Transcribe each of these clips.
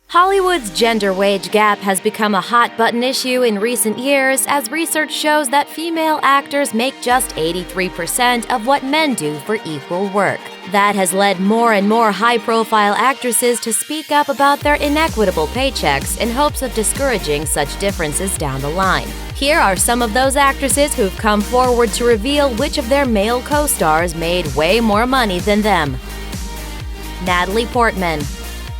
Hollywood's gender wage gap has become a hot-button issue in recent years as research shows that female actors make just 83% of what men do for equal work. That has led more and more high-profile actresses to speak up about their inequitable paychecks in hopes of discouraging such differences down the line. Here are some of those actresses who've come forward to reveal which of their male co-stars made way more money than them. Natalie Portman.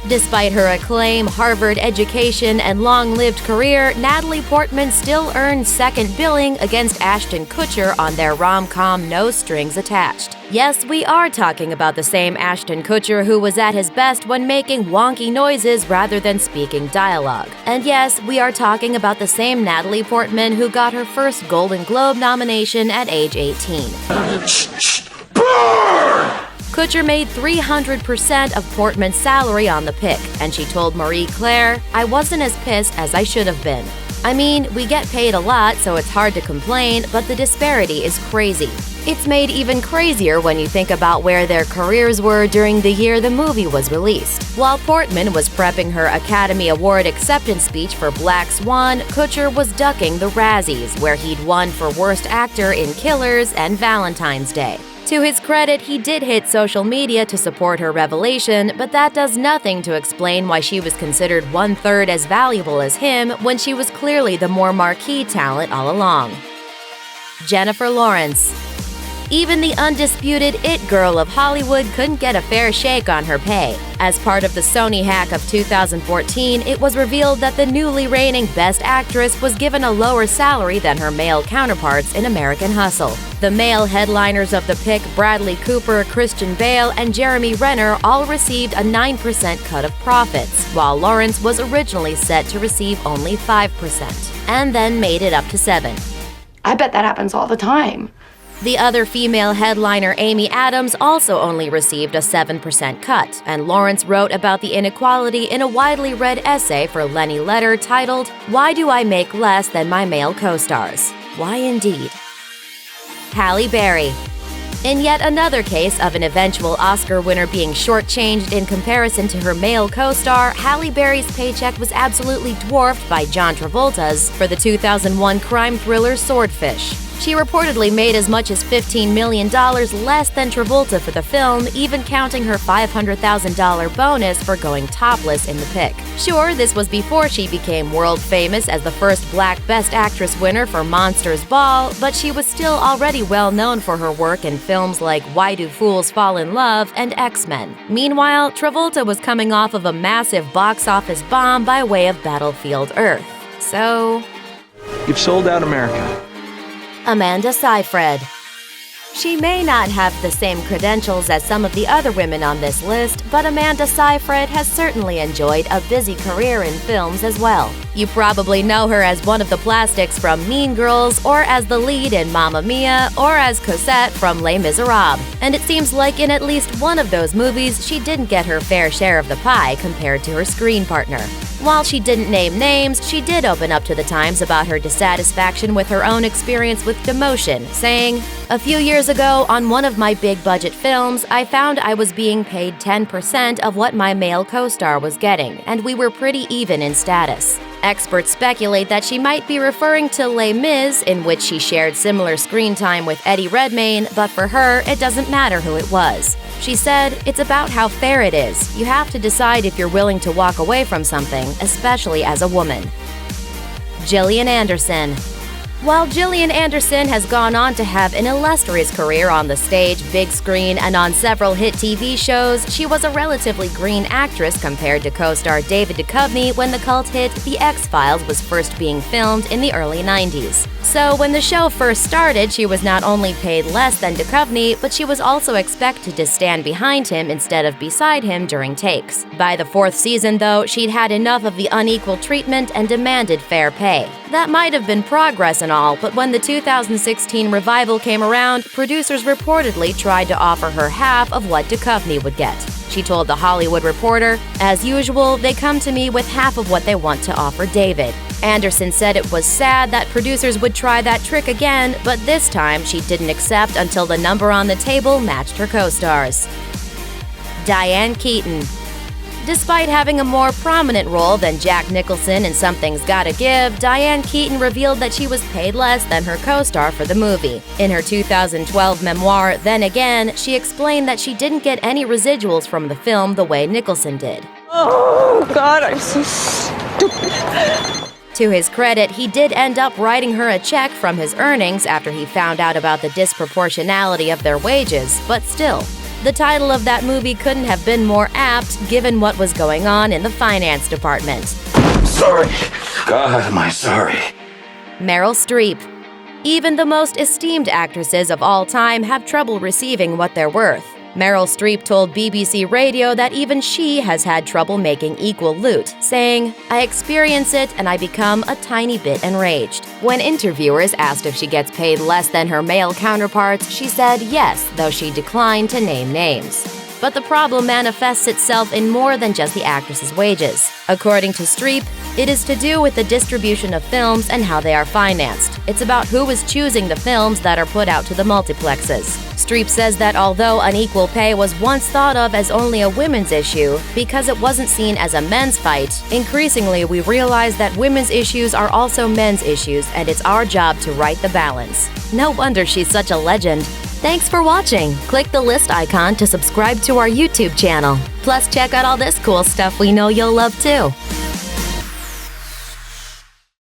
Despite her acclaim, Harvard education, and long-lived career, Natalie Portman still earned second billing against Ashton Kutcher on their rom-com No Strings Attached. Yes, we are talking about the same Ashton Kutcher who was at his best when making wonky noises rather than speaking dialogue. And yes, we are talking about the same Natalie Portman who got her first Golden Globe nomination at age 18. Kutcher made 300% of Portman's salary on the pick, and she told Marie Claire, "I wasn't as pissed as I should have been. I mean, we get paid a lot, so it's hard to complain, but the disparity is crazy." It's made even crazier when you think about where their careers were during the year the movie was released. While Portman was prepping her Academy Award acceptance speech for Black Swan, Kutcher was ducking the Razzies, where he'd won for Worst Actor in Killers and Valentine's Day. To his credit, he did hit social media to support her revelation, but that does nothing to explain why she was considered one-third as valuable as him when she was clearly the more marquee talent all along. Jennifer Lawrence. Even the undisputed it girl of Hollywood couldn't get a fair shake on her pay. As part of the Sony hack of 2014, it was revealed that the newly reigning Best Actress was given a lower salary than her male counterparts in American Hustle. The male headliners of the pick, Bradley Cooper, Christian Bale, and Jeremy Renner, all received a 9% cut of profits, while Lawrence was originally set to receive only 5%, and then made it up to 7%. I bet that happens all the time. The other female headliner, Amy Adams, also only received a 7% cut, and Lawrence wrote about the inequality in a widely read essay for Lenny Letter titled, "Why Do I Make Less Than My Male Co-Stars?" Why indeed? Halle Berry. In yet another case of an eventual Oscar winner being shortchanged in comparison to her male co-star, Halle Berry's paycheck was absolutely dwarfed by John Travolta's for the 2001 crime thriller Swordfish. She reportedly made as much as $15 million less than Travolta for the film, even counting her $500,000 bonus for going topless in the pick. Sure, this was before she became world famous as the first Black Best Actress winner for Monsters Ball, but she was still already well known for her work in films like Why Do Fools Fall in Love and X-Men. Meanwhile, Travolta was coming off of a massive box office bomb by way of Battlefield Earth. So, you've sold out America. Amanda Seyfried. She may not have the same credentials as some of the other women on this list, but Amanda Seyfried has certainly enjoyed a busy career in films as well. You probably know her as one of the plastics from Mean Girls, or as the lead in Mamma Mia, or as Cosette from Les Miserables. And it seems like in at least one of those movies, she didn't get her fair share of the pie compared to her screen partner. While she didn't name names, she did open up to the Times about her dissatisfaction with her own experience with demotion, saying, "A few years ago, on one of my big-budget films, I found I was being paid 10% of what my male co-star was getting, and we were pretty even in status." Experts speculate that she might be referring to Les Mis, in which she shared similar screen time with Eddie Redmayne, but for her, it doesn't matter who it was. She said, "It's about how fair it is. You have to decide if you're willing to walk away from something, especially as a woman." Gillian Anderson. While Gillian Anderson has gone on to have an illustrious career on the stage, big screen, and on several hit TV shows, she was a relatively green actress compared to co-star David Duchovny when the cult hit The X-Files was first being filmed in the early 90s. So when the show first started, she was not only paid less than Duchovny, but she was also expected to stand behind him instead of beside him during takes. By the 4th season, though, she'd had enough of the unequal treatment and demanded fair pay. That might have been progress and all, but when the 2016 revival came around, producers reportedly tried to offer her half of what Duchovny would get. She told The Hollywood Reporter, "As usual, they come to me with half of what they want to offer David." Anderson said it was sad that producers would try that trick again, but this time she didn't accept until the number on the table matched her co-stars. Diane Keaton. Despite having a more prominent role than Jack Nicholson in Something's Gotta Give, Diane Keaton revealed that she was paid less than her co-star for the movie. In her 2012 memoir, Then Again, she explained that she didn't get any residuals from the film the way Nicholson did. Oh, God, I'm so stupid. To his credit, he did end up writing her a check from his earnings after he found out about the disproportionality of their wages, but still. The title of that movie couldn't have been more apt given what was going on in the finance department. Sorry. God, am I sorry. Meryl Streep. Even the most esteemed actresses of all time have trouble receiving what they're worth. Meryl Streep told BBC Radio that even she has had trouble making equal loot, saying, "I experience it and I become a tiny bit enraged." When interviewers asked if she gets paid less than her male counterparts, she said yes, though she declined to name names. But the problem manifests itself in more than just the actress's wages. According to Streep, it is to do with the distribution of films and how they are financed. It's about who is choosing the films that are put out to the multiplexes. Streep says that although unequal pay was once thought of as only a women's issue, because it wasn't seen as a men's fight, increasingly we realize that women's issues are also men's issues, and it's our job to right the balance. No wonder she's such a legend. Thanks for watching. Click the list icon to subscribe to our YouTube channel. Plus, check out all this cool stuff we know you'll love too.